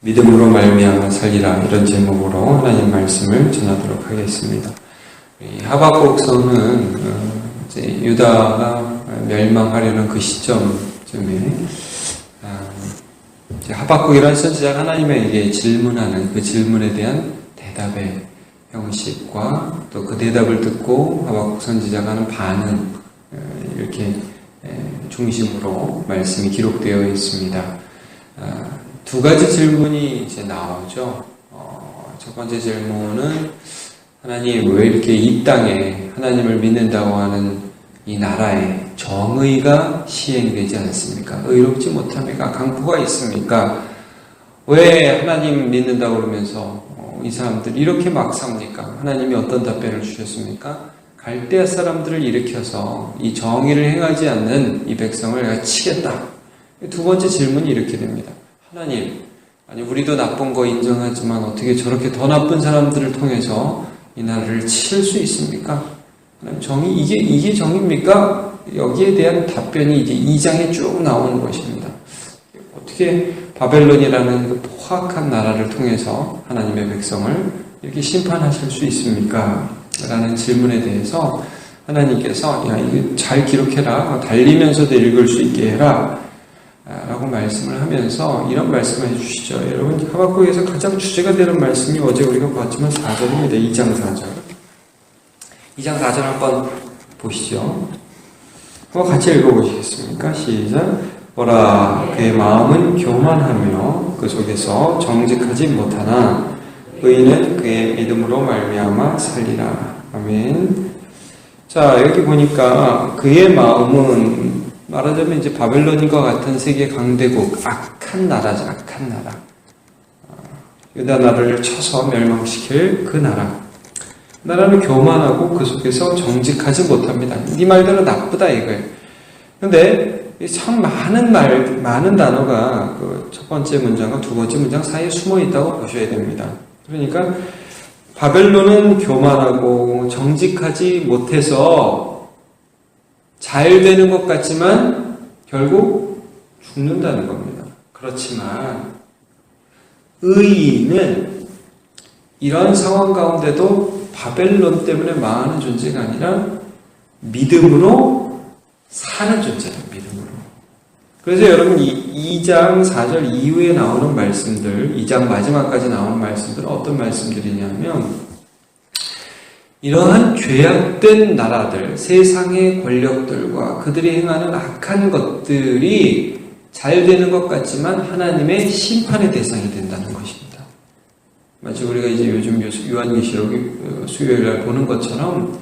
믿음으로 말미암아 살리라, 이런 제목으로 하나님 말씀을 전하도록 하겠습니다. 하박국서는 이제 유다가 멸망하려는 그 시점쯤에 하박국이라는 선지자가 하나님에게 질문하는 그 질문에 대한 대답의 형식과 또 그 대답을 듣고 하박국 선지자가 하는 반응, 이렇게 중심으로 말씀이 기록되어 있습니다. 두 가지 질문이 이제 나오죠. 첫 번째 질문은 하나님, 왜 이렇게 이 땅에 하나님을 믿는다고 하는 이 나라에 정의가 시행되지 않습니까? 의롭지 못합니까? 강포가 있습니까? 왜 하나님 믿는다고 그러면서 이 사람들 이렇게 막 삽니까? 하나님이 어떤 답변을 주셨습니까? 갈대아 사람들을 일으켜서 이 정의를 행하지 않는 이 백성을 내가 치겠다. 두 번째 질문이 이렇게 됩니다. 하나님, 아니 우리도 나쁜 거 인정하지만 어떻게 저렇게 더 나쁜 사람들을 통해서 이 나라를 칠 수 있습니까? 하나님, 정의, 이게 정의입니까? 여기에 대한 답변이 이제 2장에 쭉 나오는 것입니다. 어떻게 바벨론이라는 그 포악한 나라를 통해서 하나님의 백성을 이렇게 심판하실 수 있습니까? 라는 질문에 대해서 하나님께서 야, 이거 잘 기록해라, 달리면서도 읽을 수 있게 해라 라고 말씀을 하면서 이런 말씀을 해주시죠. 여러분, 하박국에서 가장 주제가 되는 말씀이 어제 우리가 봤지만 4절입니다. 2장 4절. 2장 4절 한번 보시죠. 한번 같이 읽어보시겠습니까? 시작. 보라, 그의 마음은 교만하며 그 속에서 정직하지 못하나 의인은 그의 믿음으로 말미암아 살리라. 아멘. 자, 여기 보니까 그의 마음은 말하자면 이제 바벨론과 같은 세계 강대국, 악한 나라죠. 악한 나라. 유다 나라를 쳐서 멸망시킬 그 나라. 나라는 교만하고 그 속에서 정직하지 못합니다. 네 말대로 나쁘다 이거예요. 근데 참 많은 단어가 그 첫 번째 문장과 두 번째 문장 사이에 숨어 있다고 보셔야 됩니다. 그러니까 바벨론은 교만하고 정직하지 못해서 잘 되는 것 같지만 결국 죽는다는 겁니다. 그렇지만 의인은 이런 상황 가운데도 바벨론 때문에 망하는 존재가 아니라 믿음으로 사는 존재다. 믿음으로. 그래서 여러분 2장 4절 이후에 나오는 말씀들, 2장 마지막까지 나오는 말씀들은 어떤 말씀들이냐면 이러한 죄악된 나라들, 세상의 권력들과 그들이 행하는 악한 것들이 잘 되는 것 같지만 하나님의 심판의 대상이 된다는 것입니다. 마치 우리가 이제 요즘 요한계시록 수요일날 보는 것처럼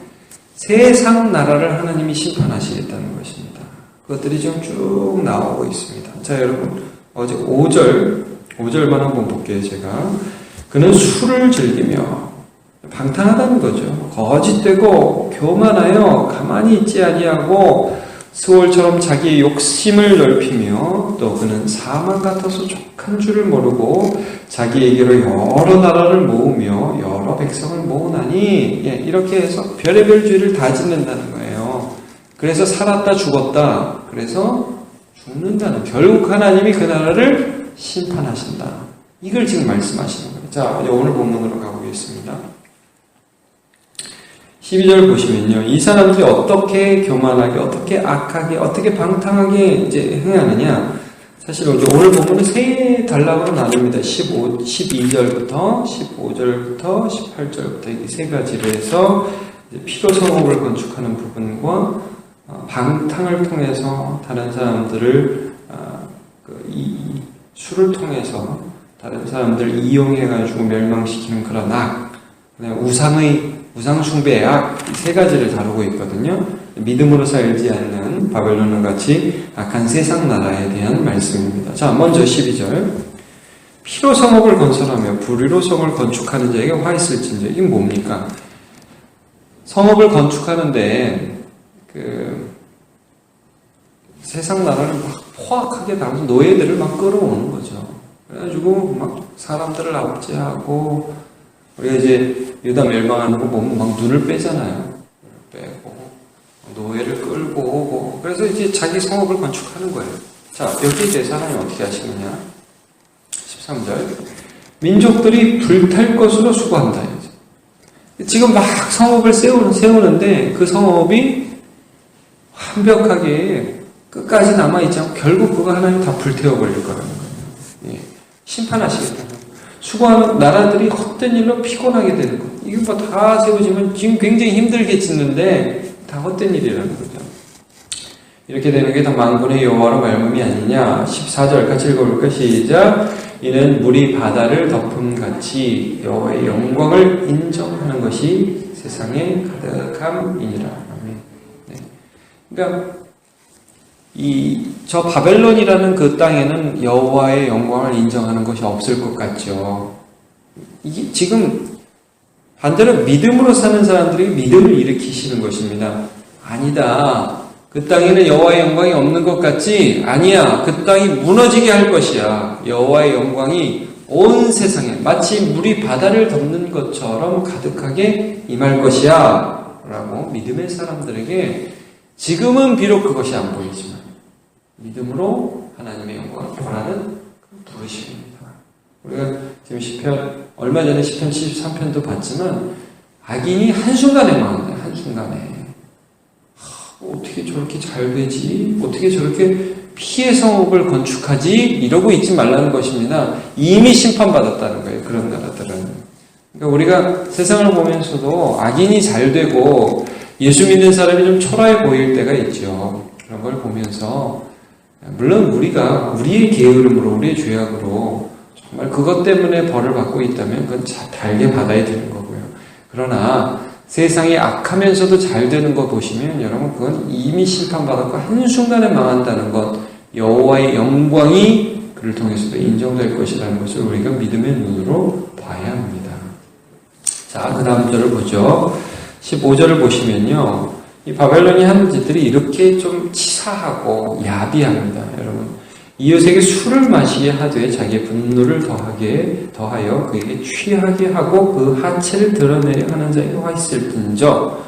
세상 나라를 하나님이 심판하시겠다는 것입니다. 그것들이 지금 쭉 나오고 있습니다. 자, 여러분, 어제 5절만 한번 볼게요, 제가. 그는 술을 즐기며 방탕하다는 거죠. 거짓되고 교만하여 가만히 있지 아니하고 스월처럼 자기의 욕심을 넓히며 또 그는 사망 같아서 족한 줄을 모르고 자기에게로 여러 나라를 모으며 여러 백성을 모으나니 이렇게 해서 별의별 죄를 다 짓는다는 거예요. 그래서 살았다 죽었다. 그래서 죽는다는, 결국 하나님이 그 나라를 심판하신다. 이걸 지금 말씀하시는 거예요. 자, 이제 오늘 본문으로 가보겠습니다. 12절 보시면요. 이 사람들이 어떻게 교만하게, 어떻게 악하게, 어떻게 방탕하게 이제 행하느냐. 사실 오늘 본문은 세 단락으로 나눕니다. 12절부터 15절부터 18절부터 이 세 가지로 해서 피로 성읍을 건축하는 부분과 방탕을 통해서 다른 사람들을 이 술을 통해서 다른 사람들을 이용해가지고 멸망시키는 그런 악, 우상 숭배의 악, 이 세 가지를 다루고 있거든요. 믿음으로 살지 않는 바벨론과 같이 악한 세상 나라에 대한 말씀입니다. 자, 먼저 12절. 피로 성읍을 건설하며 불의로 성을 건축하는 자에게 화 있을진저. 이게 뭡니까? 성읍을 건축하는데 세상 나라를 막 포악하게 당해서 노예들을 막 끌어오는 거죠. 그래가지고 막 사람들을 압제하고, 우리가 이제 유다 멸망하는 거 보면 막 눈을 빼잖아요. 눈을 빼고 노예를 끌고 오고, 그래서 이제 자기 성읍을 건축하는 거예요. 자, 여기에 대해서 하나님 어떻게 하시느냐? 13절. 민족들이 불탈 것으로 수고한다. 지금 막 성읍을 세우는데 그 성읍이 완벽하게 끝까지 남아있지 않고 결국 그거 하나님 다 불태워버릴 거라는 거예요. 예. 심판하시겠다. 수고하는 나라들이 헛된 일로 피곤하게 되는 거. 이게 뭐 다 세우지만 지금 굉장히 힘들게 짓는데 다 헛된 일이라는 거죠. 이렇게 되는 게 다 만군의 여호와로 말미암이 아니냐. 14절 같이 읽어볼까? 시작. 이는 물이 바다를 덮음같이 여호와의 영광을 인정하는 것이 세상에 가득함이니라. 네. 그러니까 저 바벨론이라는 그 땅에는 여호와의 영광을 인정하는 것이 없을 것 같죠. 이게 지금 반대로 믿음으로 사는 사람들이 믿음을 일으키시는 것입니다. 아니다. 그 땅에는 여호와의 영광이 없는 것 같지? 아니야. 그 땅이 무너지게 할 것이야. 여호와의 영광이 온 세상에 마치 물이 바다를 덮는 것처럼 가득하게 임할 것이야. 라고 믿음의 사람들에게 지금은 비록 그것이 안 보이지만 믿음으로 하나님의 영광을 보라는 부르심입니다. 우리가 지금 시편, 얼마 전에 시편 73편도 봤지만 악인이 한순간에 망한다. 한순간에. 어떻게 저렇게 잘 되지? 어떻게 저렇게 피해 성읍을 건축하지? 이러고 있지 말라는 것입니다. 이미 심판받았다는 거예요. 그런 나라들은. 그러니까 우리가 세상을 보면서도 악인이 잘 되고 예수 믿는 사람이 좀 초라해 보일 때가 있죠. 그런 걸 보면서 물론 우리가 우리의 게으름으로 우리의 죄악으로 정말 그것 때문에 벌을 받고 있다면 그건 달게 받아야 되는 거고요. 그러나 세상이 악하면서도 잘 되는 거 보시면 여러분 그건 이미 심판받았고 한순간에 망한다는 것, 여호와의 영광이 그를 통해서도 인정될 것이라는 것을 우리가 믿음의 눈으로 봐야 합니다. 자, 그 다음 절을 보죠. 15절을 보시면요. 이 바벨론이 하는 짓들이 이렇게 좀 치사하고 야비합니다. 여러분, 이웃에게 술을 마시게 하되 자기의 분노를 더하여 그에게 취하게 하고 그 하체를 드러내려 하는 자에게 화 있을진저.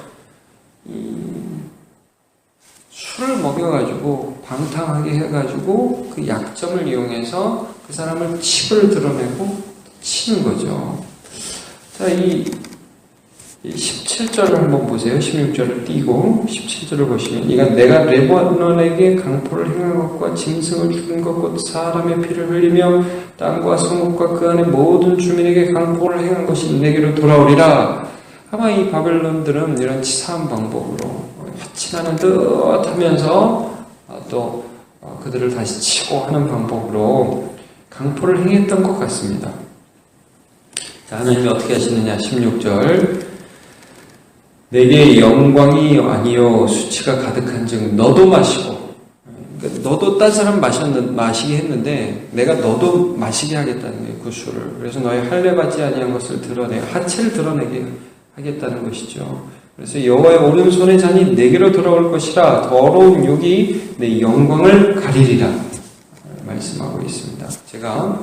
술을 먹여가지고 방탕하게 해가지고 그 약점을 이용해서 그 사람을 치부를 드러내고 치는 거죠. 자, 이 17절을 한번 보세요. 16절을 띄고 17절을 보시면 이가 내가 레바논에게 강포를 행한 것과 짐승을 죽인 것 곧 사람의 피를 흘리며 땅과 성읍과 그 안의 모든 주민에게 강포를 행한 것이 내게로 돌아오리라. 아마 이 바벨론들은 이런 치사한 방법으로 화친하는 듯 하면서 또 그들을 다시 치고 하는 방법으로 강포를 행했던 것 같습니다. 자, 하나님이 어떻게 하시느냐. 16절 내게 영광이 아니요 수치가 가득한즉 너도 마시고. 그러니까 너도 딴 사람 마시게 했는데 내가 너도 마시게 하겠다는 거예요. 그 술을. 그래서 너의 할례 받지 아니한 것을 드러내 하체를 드러내게 하겠다는 것이죠. 그래서 여호와의 오른손의 잔이 내게로 돌아올 것이라 더러운 욕이 내 영광을 가리리라 말씀하고 있습니다. 제가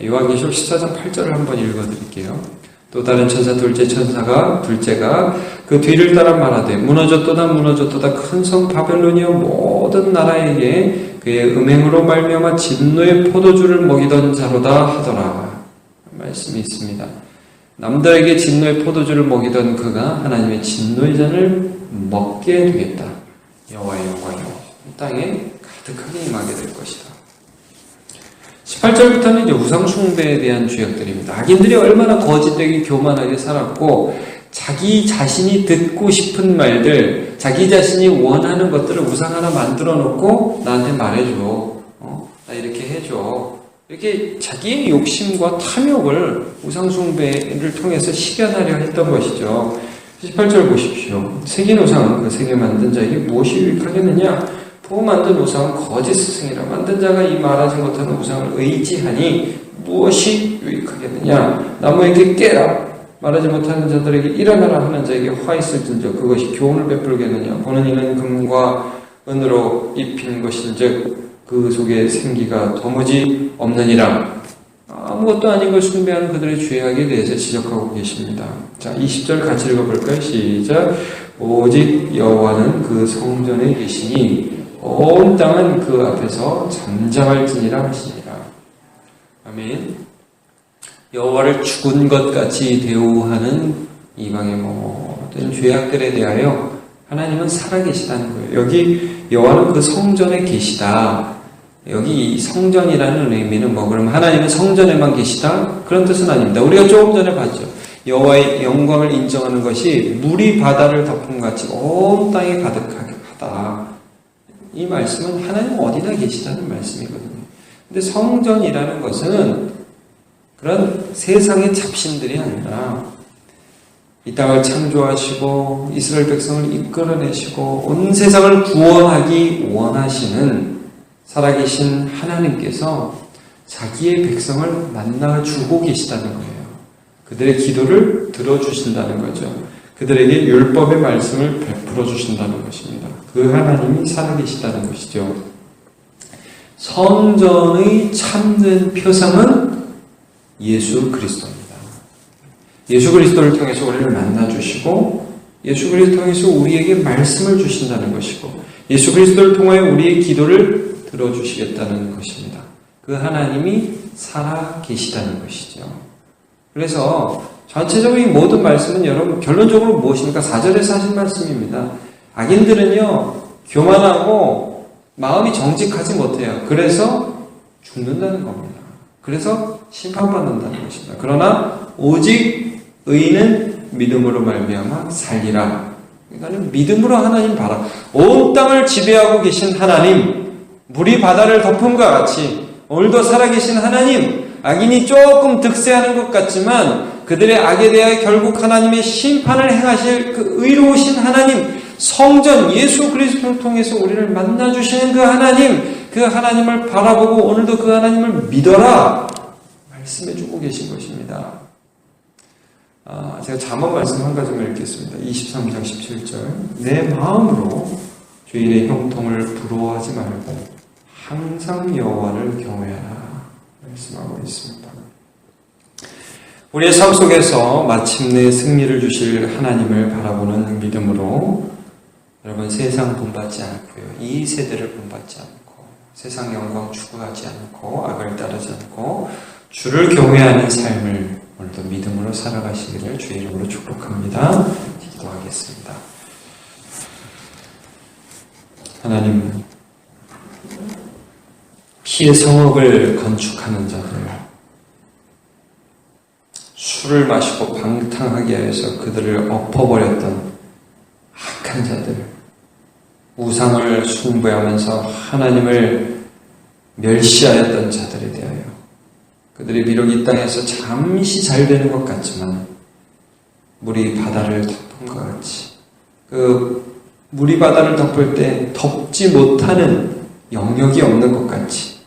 요한계시록 14장 8절을 한번 읽어드릴게요. 또 다른 천사 둘째가 그 뒤를 따라 말하되 무너졌도다 큰 성 바벨론이여 모든 나라에게 그의 음행으로 말미암아 진노의 포도주를 먹이던 자로다 하더라 말씀이 있습니다. 남들에게 진노의 포도주를 먹이던 그가 하나님의 진노의 잔을 먹게 되겠다. 여호와의 영광이 땅에 가득하게 임하게 될 것이다. 18절부터는 이제 우상숭배에 대한 죄악들입니다. 악인들이 얼마나 거짓되게 교만하게 살았고 자기 자신이 듣고 싶은 말들, 자기 자신이 원하는 것들을 우상 하나 만들어 놓고 나한테 말해줘. 나 이렇게 해줘. 이렇게 자기의 욕심과 탐욕을 우상숭배를 통해서 실현하려 했던 것이죠. 18절 보십시오. 새긴 우상은 그 새겨 만든 자에게 무엇이 유익하겠느냐? 부 만든 우상은 거짓 스승이라 만든 자가 이 말하지 못하는 우상을 의지하니 무엇이 유익하겠느냐? 나무에게 깨라. 말하지 못하는 자들에게 일어나라 하는 자에게 화 있을진저 그것이 교훈을 베풀겠느냐? 보는 이는 금과 은으로 입힌 것인즉 그 속에 생기가 도무지 없느니라. 아무것도 아닌 걸 숭배하는 그들의 죄악에 대해서 지적하고 계십니다. 자, 20절 같이 읽어볼까요? 시작. 오직 여호와는 그 성전에 계시니 온 땅은 그 앞에서 잠잠할지니라 하시니라. 아멘. 여호와를 죽은 것 같이 대우하는 이방의 모든 죄악들에 대하여 하나님은 살아계시다는 거예요. 여기 여호와는 그 성전에 계시다. 여기 이 성전이라는 의미는 그럼 하나님은 성전에만 계시다? 그런 뜻은 아닙니다. 우리가 조금 전에 봤죠. 여호와의 영광을 인정하는 것이 물이 바다를 덮음같이 온 땅에 가득하게 하다. 이 말씀은 하나님 어디나 계시다는 말씀이거든요. 근데 성전이라는 것은 그런 세상의 잡신들이 아니라 이 땅을 창조하시고 이스라엘 백성을 이끌어내시고 온 세상을 구원하기 원하시는 살아계신 하나님께서 자기의 백성을 만나주고 계시다는 거예요. 그들의 기도를 들어주신다는 거죠. 그들에게 율법의 말씀을 베풀어 주신다는 것입니다. 그 하나님이 살아계시다는 것이죠. 성전의 참된 표상은 예수 그리스도입니다. 예수 그리스도를 통해서 우리를 만나주시고 예수 그리스도를 통해서 우리에게 말씀을 주신다는 것이고 예수 그리스도를 통하여 우리의 기도를 들어주시겠다는 것입니다. 그 하나님이 살아계시다는 것이죠. 그래서 전체적으로 이 모든 말씀은 여러분 결론적으로 무엇입니까? 4절에서 하신 말씀입니다. 악인들은요 교만하고 마음이 정직하지 못해요. 그래서 죽는다는 겁니다. 그래서 심판받는다는 것입니다. 그러나 오직 의인은 믿음으로 말미암아 살리라. 그러니까 믿음으로 하나님 바라. 온 땅을 지배하고 계신 하나님, 물이 바다를 덮음과 같이 오늘도 살아계신 하나님, 악인이 조금 득세하는 것 같지만 그들의 악에 대하여 결국 하나님의 심판을 행하실 그 의로우신 하나님, 성전 예수 그리스도를 통해서 우리를 만나주시는 그 하나님, 그 하나님을 바라보고 오늘도 그 하나님을 믿어라 말씀해주고 계신 것입니다. 제가 잠언 말씀 한 가지만 읽겠습니다. 23장 17절. 내 마음으로 주일의 형통을 부러워하지 말고 항상 여호와를 경외하라 말씀하고 있습니다. 우리의 삶 속에서 마침내 승리를 주실 하나님을 바라보는 믿음으로 여러분 세상 본받지 않고요. 이 세대를 본받지 않고 세상 영광 추구하지 않고 악을 따르지 않고 주를 경외하는 삶을 오늘도 믿음으로 살아가시기를 주의 이름으로 축복합니다. 기도하겠습니다. 하나님, 피의 성읍을 건축하는 자들, 술을 마시고 방탕하게 하여서 그들을 엎어버렸던 악한 자들, 우상을 숭배하면서 하나님을 멸시하였던 자들에 대하여 그들이 비록 이 땅에서 잠시 잘 되는 것 같지만 물이 바다를 덮은 것 같이 그 물이 바다를 덮을 때 덮지 못하는 영역이 없는 것 같이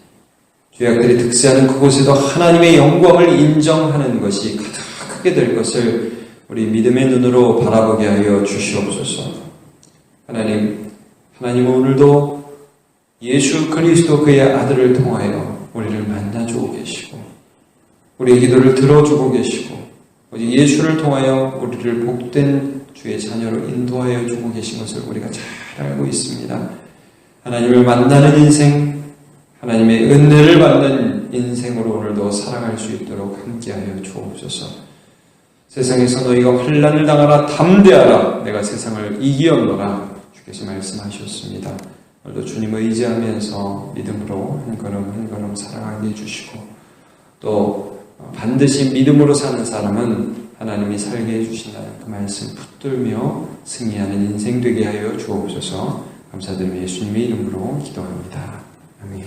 죄악들이 득세하는 그곳에도 하나님의 영광을 인정하는 것이 가득하게 될 것을 우리 믿음의 눈으로 바라보게 하여 주시옵소서. 하나님 오늘도 예수 그리스도 그의 아들을 통하여 우리를 만나주고 계시고 우리의 기도를 들어주고 계시고 오직 예수를 통하여 우리를 복된 주의 자녀로 인도하여 주고 계신 것을 우리가 잘 알고 있습니다. 하나님을 만나는 인생, 하나님의 은혜를 받는 인생으로 오늘도 살아갈 수 있도록 함께하여 주옵소서. 세상에서 너희가 환난을 당하라 담대하라 내가 세상을 이기었노라 주께서 말씀하셨습니다. 오늘도 주님을 의지하면서 믿음으로 한 걸음 한 걸음 살아가게 해주시고 또 반드시 믿음으로 사는 사람은 하나님이 살게 해주신다는 그 말씀 붙들며 승리하는 인생 되게 하여 주옵소서. 감사드리며 예수님의 이름으로 기도합니다. 아멘.